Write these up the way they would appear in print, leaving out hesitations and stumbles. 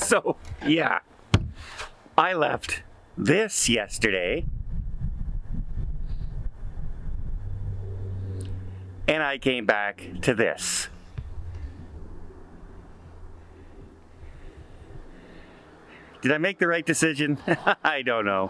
So, yeah, I left this yesterday, and I came back to this. Did I make the right decision? I don't know.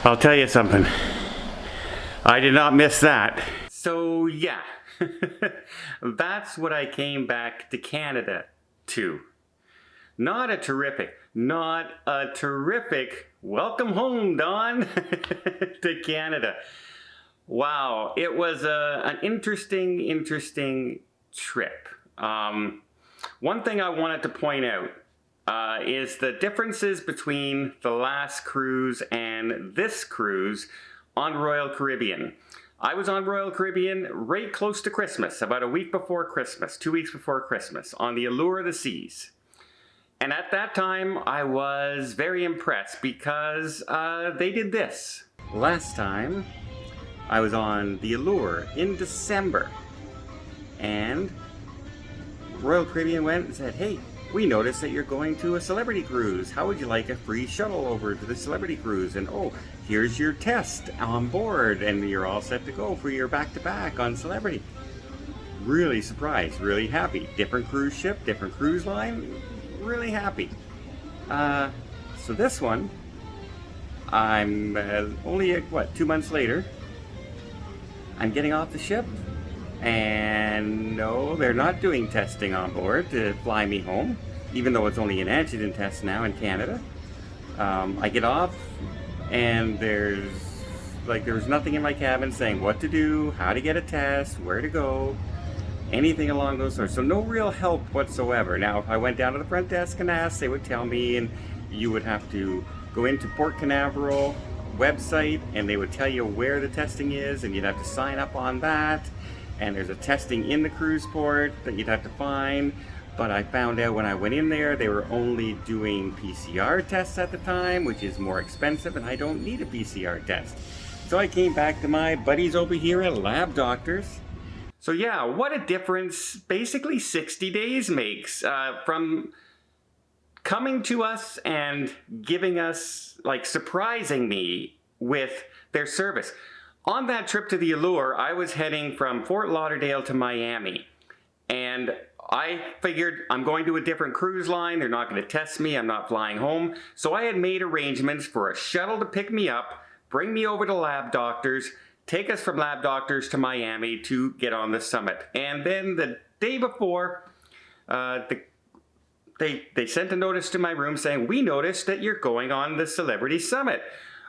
I'll tell you something. I did not miss that. So yeah, that's what I came back to Canada to. Not a terrific welcome home, Don, to Canada. Wow, it was an interesting trip. One thing I wanted to point out is the differences between the last cruise and this cruise on Royal Caribbean. I was on Royal Caribbean right close to Christmas, about a week before Christmas, 2 weeks before Christmas, on the Allure of the Seas. And at that time, I was very impressed because they did this. Last time, I was on the Allure in December, and Royal Caribbean went and said, hey, we noticed that you're going to a celebrity cruise. How would you like a free shuttle over to the celebrity cruise? And oh, here's your test on board, and you're all set to go for your back-to-back on celebrity. Really surprised, really happy. Different cruise ship, different cruise line, really happy. So this one, I'm only, 2 months later, I'm getting off the ship. And no, they're not doing testing on board to fly me home, even though it's only an antigen test now in Canada. I get off, and there's nothing in my cabin saying what to do, how to get a test, where to go, anything along those sorts. So no real help whatsoever. Now, if I went down to the front desk and asked, they would tell me, and you would have to go into Port Canaveral website, and they would tell you where the testing is, and you'd have to sign up on that. And there's a testing in the cruise port that you'd have to find. But I found out when I went in there, they were only doing PCR tests at the time, which is more expensive, and I don't need a PCR test. So I came back to my buddies over here at Lab Doctors. So yeah, what a difference basically 60 days makes from coming to us and giving us, surprising me with their service. On that trip to the Allure, I was heading from Fort Lauderdale to Miami, and I figured I'm going to a different cruise line. They're not going to test me. I'm not flying home. So I had made arrangements for a shuttle to pick me up, bring me over to Lab Doctors, take us from Lab Doctors to Miami to get on the summit. And then the day before, they sent a notice to my room saying, we noticed that you're going on the Celebrity Summit.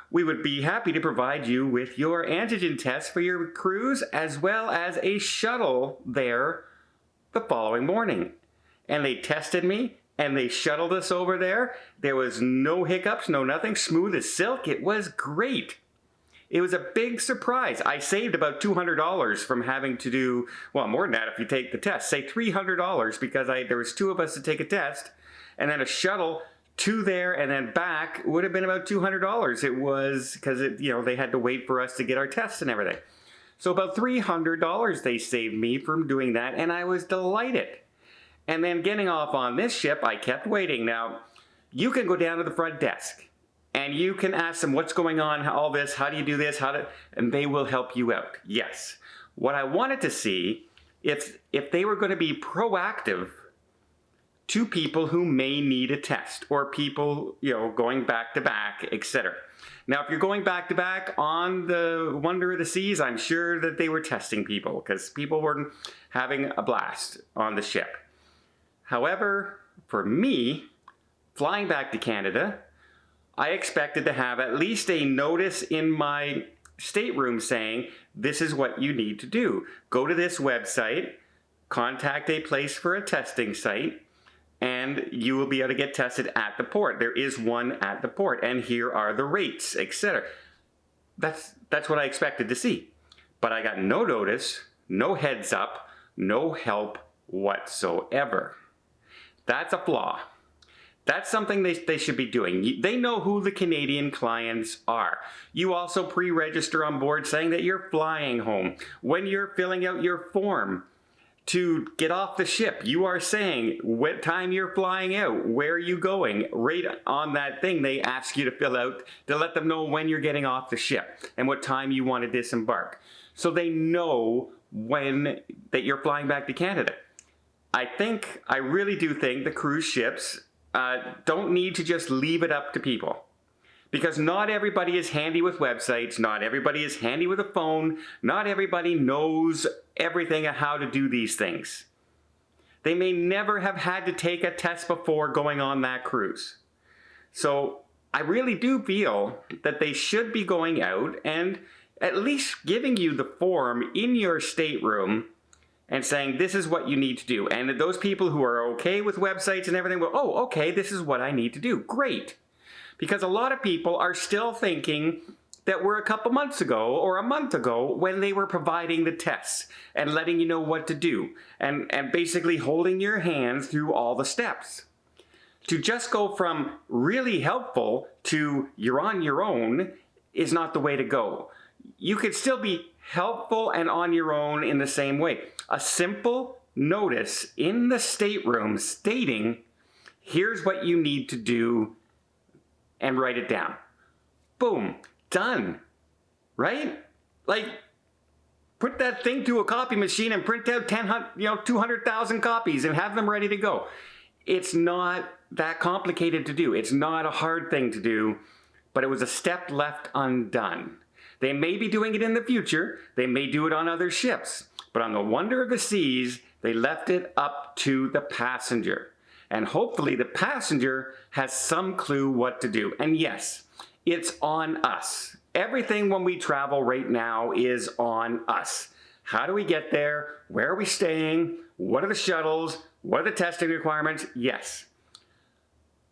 We would be happy to provide you with your antigen test for your cruise, as well as a shuttle there the following morning. And they tested me, and they shuttled us over there. There was no hiccups, no nothing, smooth as silk. It was great. It was a big surprise. I saved about $200 from having to do, well, more than that if you take the test. Say $300 because there was 2 of us to take a test, and then a shuttle to there and then back would have been about $200. It was because they had to wait for us to get our tests and everything. So about $300 they saved me from doing that, and I was delighted. And then getting off on this ship, I kept waiting. Now, you can go down to the front desk and you can ask them what's going on, all this, how do you do this, and they will help you out. Yes. What I wanted to see if they were going to be proactive to people who may need a test, or people, going back to back, etc. Now, if you're going back to back on the Wonder of the Seas, I'm sure that they were testing people because people were having a blast on the ship. However, for me, flying back to Canada, I expected to have at least a notice in my stateroom saying, this is what you need to do. Go to this website, contact a place for a testing site, and you will be able to get tested at the port. There is one at the port, and here are the rates, etc. That's what I expected to see. But I got no notice, no heads up, no help whatsoever. That's a flaw. That's something they should be doing. They know who the Canadian clients are. You also pre-register on board saying that you're flying home. When you're filling out your form to get off the ship, you are saying what time you're flying out, where are you going. Right on that thing they ask you to fill out to let them know when you're getting off the ship and what time you want to disembark. So they know when that you're flying back to Canada. I really do think the cruise ships don't need to just leave it up to people. Because not everybody is handy with websites, not everybody is handy with a phone, not everybody knows everything on how to do these things. They may never have had to take a test before going on that cruise. So I really do feel that they should be going out and at least giving you the form in your stateroom and saying, this is what you need to do. And those people who are okay with websites and everything will, oh, okay, this is what I need to do. Great. Because a lot of people are still thinking that we're a couple months ago or a month ago when they were providing the tests and letting you know what to do and basically holding your hands through all the steps. To just go from really helpful to you're on your own is not the way to go. You could still be helpful and on your own in the same way. A simple notice in the stateroom stating, here's what you need to do, and write it down. Boom, done, right? Like, put that thing to a copy machine and print out 200,000 copies and have them ready to go. It's not that complicated to do. It's not a hard thing to do, but it was a step left undone. They may be doing it in the future. They may do it on other ships. But on the Wonder of the Seas, they left it up to the passenger. And hopefully the passenger has some clue what to do. And yes, it's on us. Everything when we travel right now is on us. How do we get there? Where are we staying? What are the shuttles? What are the testing requirements? Yes.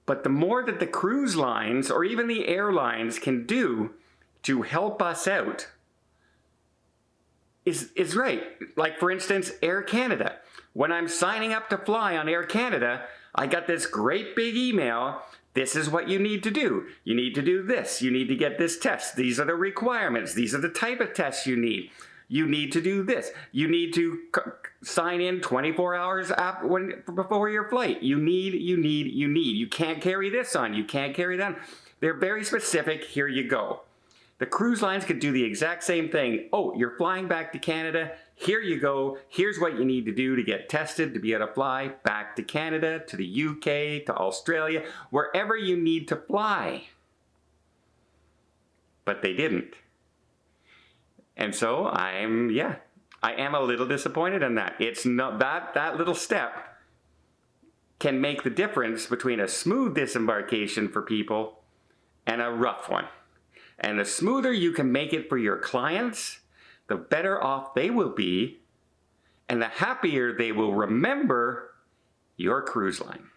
But the more that the cruise lines or even the airlines can do to help us out is right. Like, for instance, Air Canada. When I'm signing up to fly on Air Canada, I got this great big email. This is what you need to do. You need to do this. You need to get this test. These are the requirements. These are the type of tests you need. You need to do this. You need to sign in 24 hours before your flight. You need. You can't carry this on. You can't carry that on. They're very specific. Here you go. The cruise lines could do the exact same thing. Oh, you're flying back to Canada. Here you go. Here's what you need to do to get tested, to be able to fly back to Canada, to the UK, to Australia, wherever you need to fly. But they didn't. And so I am a little disappointed in that. It's not that little step can make the difference between a smooth disembarkation for people and a rough one. And the smoother you can make it for your clients, the better off they will be, and the happier they will remember your cruise line.